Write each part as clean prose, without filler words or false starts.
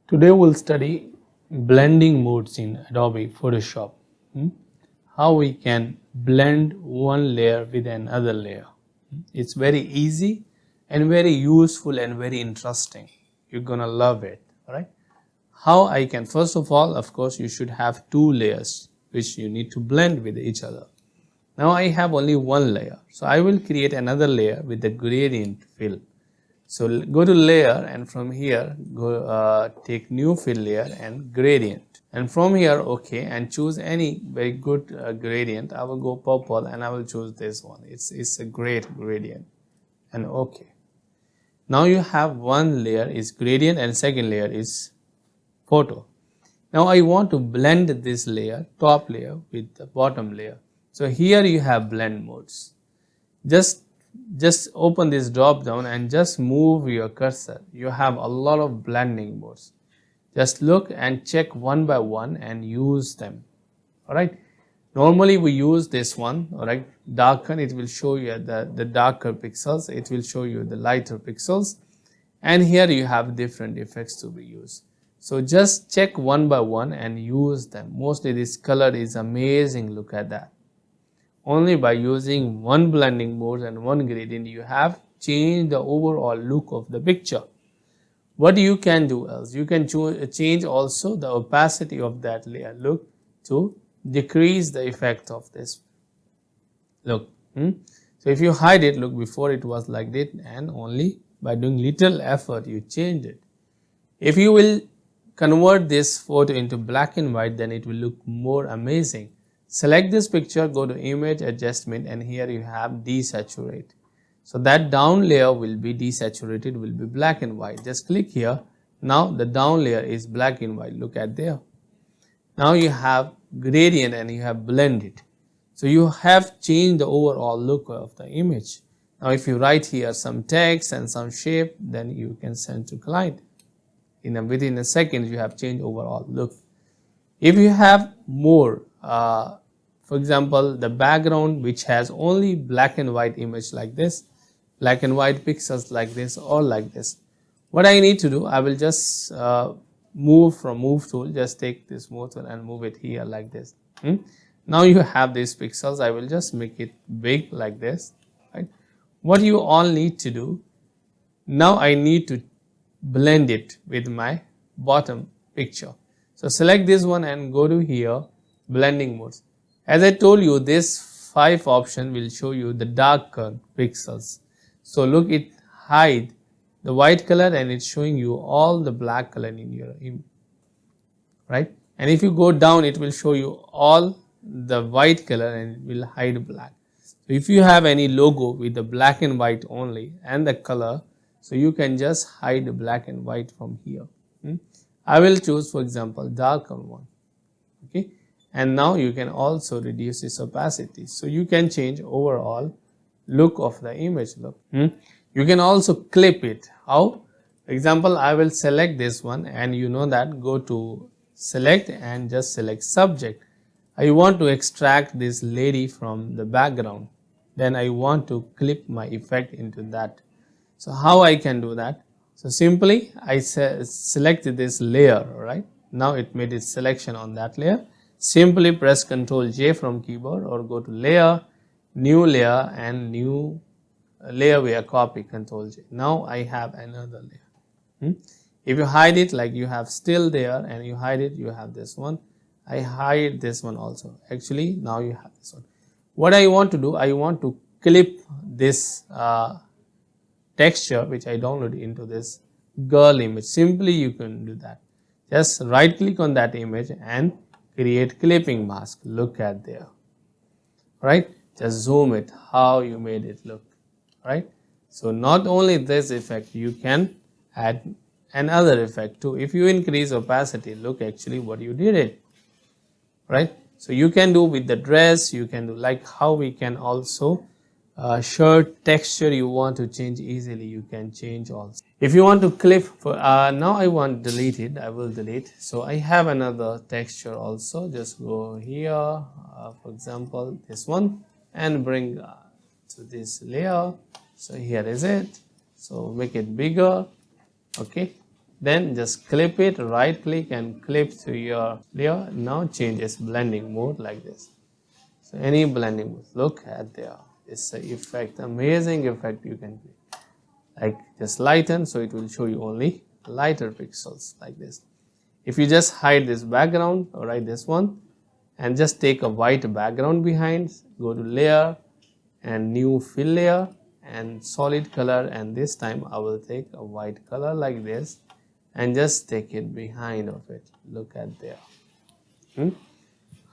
Today we'll study blending modes in Adobe Photoshop. How we can blend one layer with another layer. It's very easy and very useful and very interesting. You're gonna love it, alright? How I can, first of all, of course, you should have two layers which you need to blend with each other. Now I have only one layer, so I will create another layer with the gradient fill. So go to layer and from here go take new fill layer and gradient, and from here okay, and choose any very good gradient. I will go purple and I will choose this one. It's a great gradient and okay. Now you have one layer is gradient and second layer is photo. Now I want to blend this layer, top layer, with the bottom layer. So here you have blend modes. Just open this drop down and just move your cursor. You have a lot of blending modes. Just look and check one by one and use them. Alright. Normally we use this one, alright. Darken, it will show you the darker pixels. It will show you the lighter pixels. And here you have different effects to be used. So just check one by one and use them. Mostly this color is amazing. Look at that. Only by using one blending mode and one gradient you have changed the overall look of the picture. What you can do else? You can change also the opacity of that layer. Look, to decrease the effect of this. Look. So if you hide it, look, before it was like that, and only by doing little effort you change it. If you will convert this photo into black and white, then it will look more amazing. Select this picture, go to image adjustment, and here you have desaturate. So that down layer will be desaturated, will be black and white. Just click here. Now the down layer is black and white. Look at there. Now you have gradient and you have blended. So you have changed the overall look of the image. Now if you write here some text and some shape, then you can send to client. Within a second you have changed overall look. If you have more, for example, the background which has only black and white image like this, black and white pixels like this or like this, what I need to do, I will just move from move tool, just take this move tool and move it here like this. Now you have these pixels. I will just make it big like this, right? What you all need to do, now I need to blend it with my bottom picture. So select this one and go to here, blending modes. As I told you, this 5 option will show you the darker pixels. So look, it hide the white color and it's showing you all the black color in your image, right? And if you go down, it will show you all the white color and it will hide black. So if you have any logo with the black and white only and the color, so you can just hide the black and white from here. I will choose, for example, darker one. Okay, and now you can also reduce its opacity. So you can change overall look of the image. Look, you can also clip it. How? For example, I will select this one, and you know that go to select and just select subject. I want to extract this lady from the background. Then I want to clip my effect into that. So how I can do that? So simply I selected this layer, right? Now it made its selection on that layer. Simply press Ctrl J from keyboard or go to layer, new layer, and new layer where copy, Ctrl J. Now I have another layer. If you hide it, like you have still there and you hide it, you have this one. I hide this one also. Actually now you have this one. What I want to do, I want to clip this texture which I downloaded into this girl image. Simply you can do that. Just right click on that image and create clipping mask. Look at there, right? Just zoom it, how you made it look, right? So not only this effect, you can add another effect too. If you increase opacity, look actually what you did it, right? So you can do with the dress, you can do like how we can also shirt texture you want to change easily, you can change also. If you want to clip for now I want to delete it, I will delete. So I have another texture also. Just go here, for example this one, and bring to this layer. So here is it. So make it bigger. Okay, then just clip it, right click and clip to your layer. Now change its blending mode like this. So any blending mode, look at there, it's an effect, amazing effect you can create. Like just lighten, so it will show you only lighter pixels like this. If you just hide this background, or write this one, and just take a white background behind, go to layer and new fill layer and solid color, and this time I will take a white color like this and just take it behind of it. Look at there.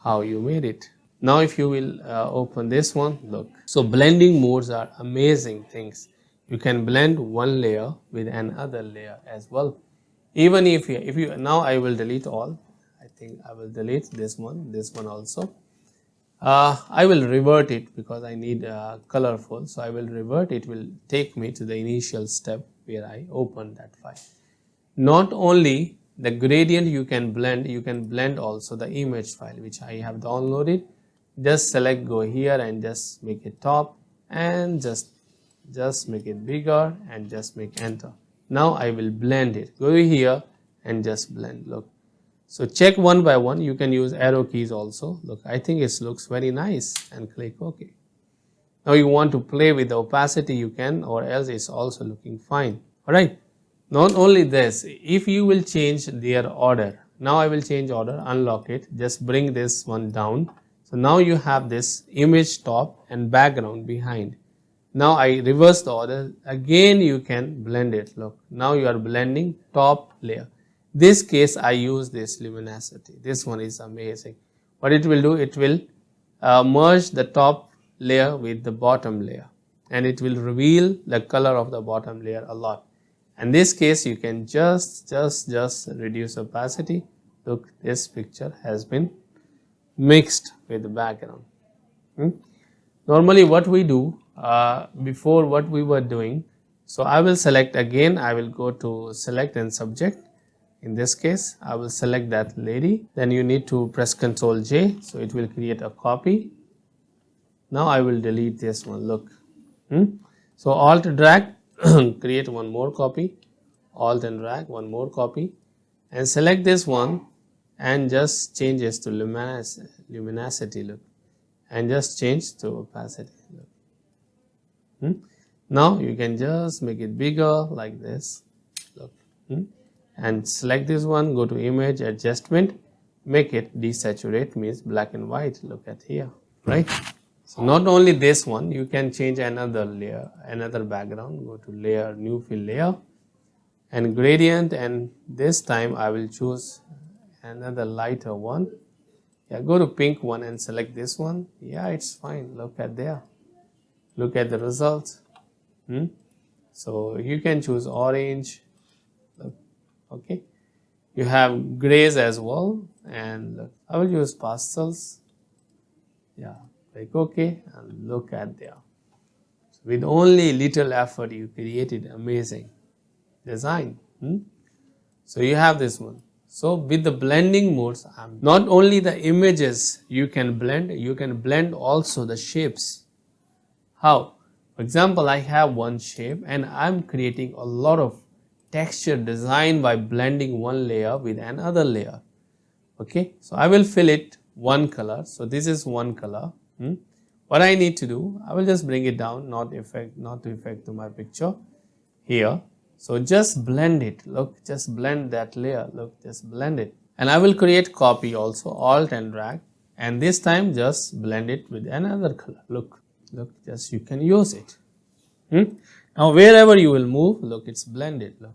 How you made it. Now if you will open this one, look. So blending modes are amazing things. You can blend one layer with another layer as well. Even if you now I will delete all. I think I will delete this one also. I will revert it because I need colorful. So I will revert. It will take me to the initial step where I open that file. Not only the gradient you can blend also the image file which I have downloaded. Just select, go here and just make it top and just make it bigger and just make enter. Now I will blend it. Go here and just blend. Look. So check one by one. You can use arrow keys also. Look, I think it looks very nice and click OK. Now you want to play with the opacity, you can, or else it's also looking fine. Alright. Not only this, if you will change their order, now I will change order, unlock it, just bring this one down. So now you have this image top and background behind. Now I reverse the order, again you can blend it. Look, now you are blending top layer. This case I use this luminosity. This one is amazing. What it will do, it will merge the top layer with the bottom layer, and it will reveal the color of the bottom layer a lot. In this case you can just reduce opacity. Look, this picture has been mixed with the background. Normally what we do before, what we were doing, so I will select again, I will go to select and subject. In this case I will select that lady, then you need to press Ctrl J, so it will create a copy. Now I will delete this one. Look, so Alt drag create one more copy, Alt and drag one more copy, and select this one and just change this to luminosity. Look, and just change to opacity. Look. Now you can just make it bigger like this. Look, and select this one, go to image adjustment, make it desaturate, means black and white. Look at here, right? So not only this one, you can change another layer, another background. Go to layer, new fill layer and gradient, and this time I will choose another lighter one. Yeah, go to pink one and select this one. Yeah, it's fine. Look at there. Look at the results. So you can choose orange. Look, okay. You have grays as well, and look, I will use pastels. Yeah, click OK and look at there. So with only little effort you created amazing design. So you have this one. So with the blending modes, not only the images you can blend also the shapes. How? For example, I have one shape and I'm creating a lot of texture design by blending one layer with another layer. Okay, so I will fill it one color. So this is one color. What I need to do, I will just bring it down, not to effect to my picture here. So just blend it. Look, just blend that layer. Look, just blend it. And I will create copy also, Alt and drag. And this time just blend it with another color. Look, just you can use it. Now wherever you will move, look, it's blended. Look.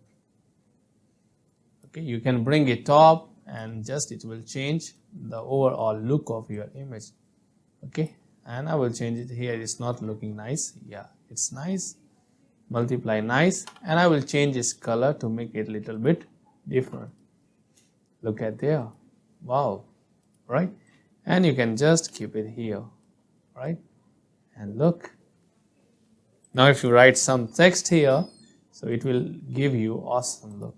Okay, you can bring it top and just it will change the overall look of your image. Okay, and I will change it here. It's not looking nice. Yeah, it's nice. Multiply nice, and I will change its color to make it a little bit different. Look at there. Wow, right? And you can just keep it here, right? And look. Now if you write some text here, so it will give you awesome look.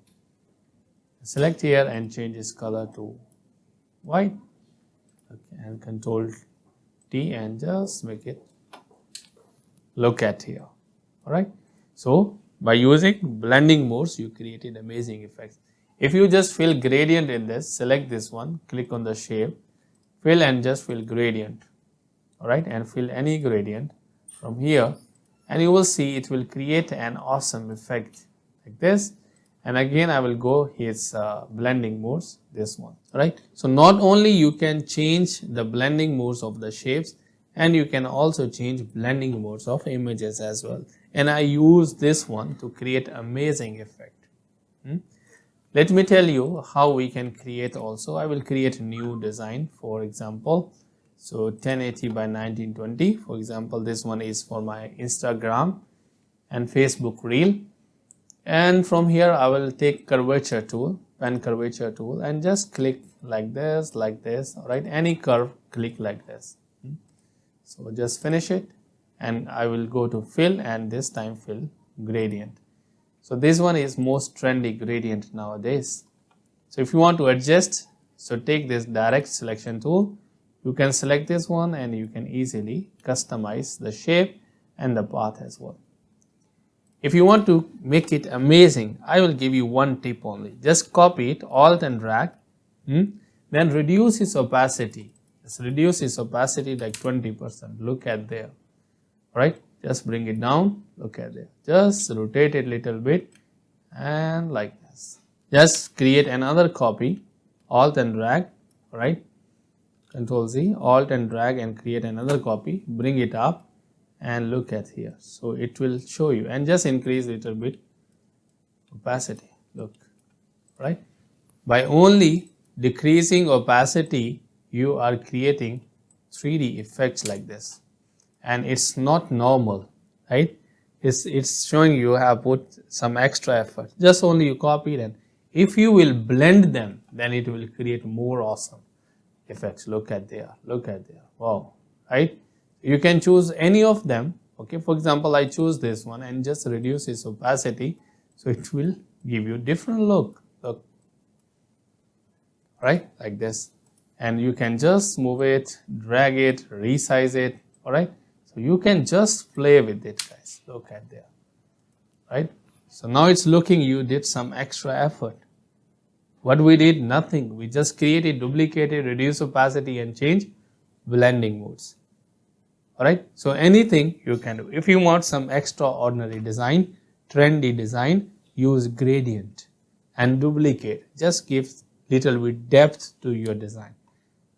Select here and change its color to white. Okay, and Ctrl T and just make it look at here. Alright. So By using blending modes, you created amazing effects. If you just fill gradient in this, select this one, click on the shape, fill and just fill gradient, alright, and fill any gradient from here, and you will see it will create an awesome effect like this. And again I will go his blending modes, this one, right. So not only you can change the blending modes of the shapes, and you can also change blending modes of images as well, and I use this one to create amazing effect. Let me tell you how we can create also. I will create a new design, for example, so 1080 by 1920, for example, this one is for my Instagram and Facebook reel. And from here I will take curvature tool, pen curvature tool, and just click like this, alright, any curve, click like this. So just finish it, and I will go to fill, and this time fill gradient. So this one is most trendy gradient nowadays. So if you want to adjust, so take this direct selection tool, you can select this one and you can easily customize the shape and the path as well. If you want to make it amazing, I will give you one tip only. Just copy it, alt and drag, then reduce its opacity. Just reduce its opacity like 20%. Look at there, right? Just bring it down, look at there. Just rotate it a little bit and like this. Just create another copy, alt and drag, right? Control Z, alt and drag and create another copy, bring it up and look at here. So it will show you, and just increase a little bit opacity, look, right? By only decreasing opacity, you are creating 3D effects like this. And it's not normal, right? It's showing you have put some extra effort. Just only you copy it, and if you will blend them, then it will create more awesome effects. Look at there, wow, right? You can choose any of them. Okay, for example, I choose this one and just reduce its opacity, so it will give you different look, right, like this. And you can just move it, drag it, resize it, all right. So you can just play with it, guys. Look at there, right? So now it's looking, you did some extra effort. What we did? Nothing. We just created, duplicated, reduce opacity and change blending modes. Alright, so anything you can do. If you want some extraordinary design, trendy design, use gradient and duplicate. Just give little bit depth to your design.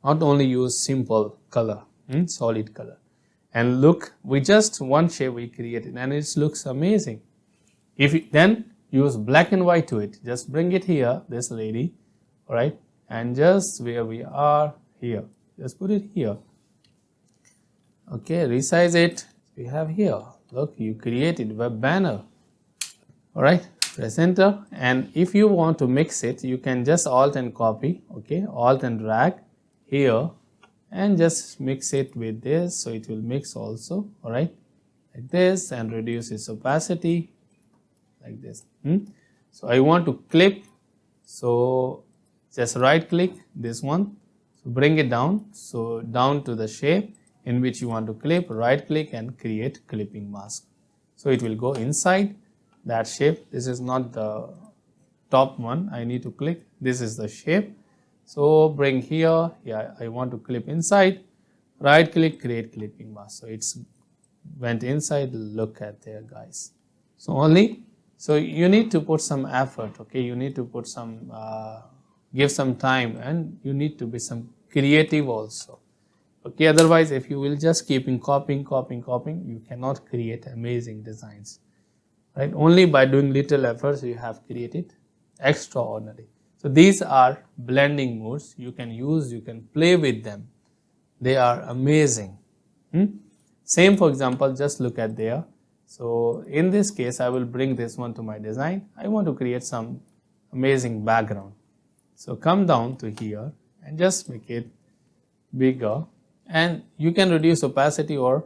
Not only use simple color, solid color. And look, we just one shape we created and it looks amazing. If you then use black and white to it, just bring it here, this lady, alright, and just where we are here, just put it here. Okay, resize it. We have here, look, you created web banner, alright, press enter. And if you want to mix it, you can just alt and copy, okay, alt and drag here and just mix it with this, so it will mix also, alright, like this, and reduce its opacity like this. So I want to clip, so just right click this one, so bring it down, so down to the shape in which you want to clip, right click and create clipping mask. So it will go inside that shape. This is not the top one, I need to click, this is the shape. So bring here, yeah, I want to clip inside, right click, create clipping mask. So it's went inside, look at there, guys. So only, so you need to put some effort, okay, you need to put some, give some time, and you need to be some creative also. Okay, otherwise if you will just keep copying, you cannot create amazing designs, right? Only by doing little efforts you have created extraordinary. So these are blending modes. You can use, you can play with them. They are amazing. Same, for example, just look at there. So in this case, I will bring this one to my design. I want to create some amazing background. So come down to here and just make it bigger. And you can reduce opacity, or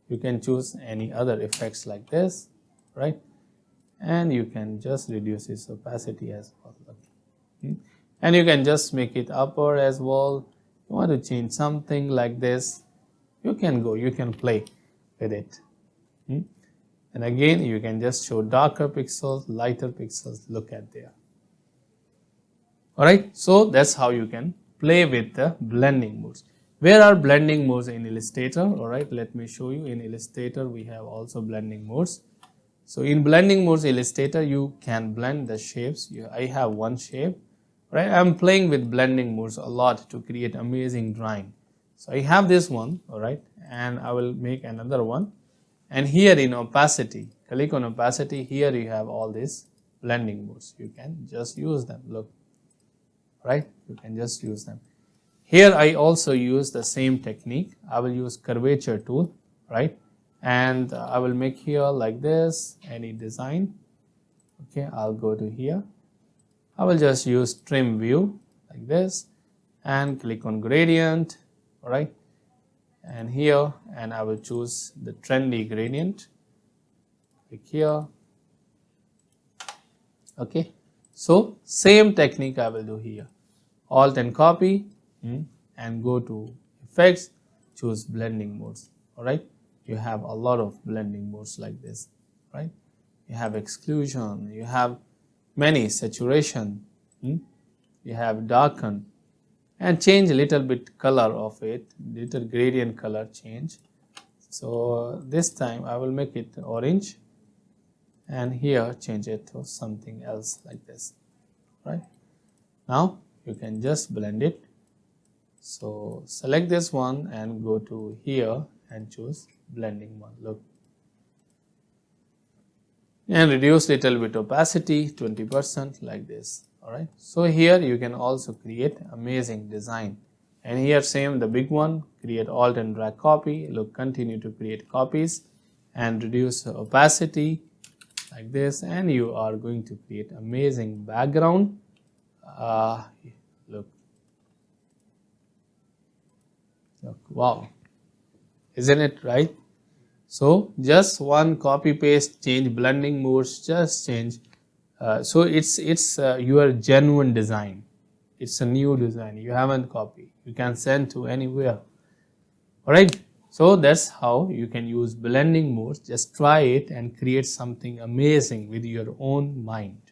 you can choose any other effects like this, right? And you can just reduce its opacity as well. And you can just make it upper as well. You want to change something like this, you can go, you can play with it. And again, you can just show darker pixels, lighter pixels. Look at there. Alright, so that's how you can play with the blending modes. Where are blending modes in Illustrator? Alright, let me show you. In Illustrator, we have also blending modes. So in blending modes Illustrator, you can blend the shapes. I have one shape, right? I'm playing with blending modes a lot to create amazing drawing. So I have this one, alright, and I will make another one. And here in opacity, click on opacity. Here you have all these blending modes. You can just use them. Look, right? You can just use them. Here I also use the same technique. I will use curvature tool, right? And I will make here like this, any design. Okay, I'll go to here. I will just use trim view like this and click on gradient, all right? And here, and I will choose the trendy gradient. Click here. Okay, so same technique I will do here. Alt and copy and go to effects, choose blending modes, all right? You have a lot of blending modes like this, right? You have exclusion, you have many saturation, you have darken, and change a little bit color of it, little gradient color change. So this time I will make it orange, and here change it to something else like this, right? Now you can just blend it. So select this one and go to here and choose blending one. Look, and reduce little bit opacity 20% like this. All right, so here you can also create amazing design. And here same, the big one, create alt and drag copy. Look, continue to create copies and reduce opacity like this, and you are going to create amazing background. Look, wow, isn't it right? So just one copy paste, change blending modes, just change. So it's your genuine design. It's a new design. You haven't copied. You can send to anywhere. All right. So that's how you can use blending modes. Just try it and create something amazing with your own mind.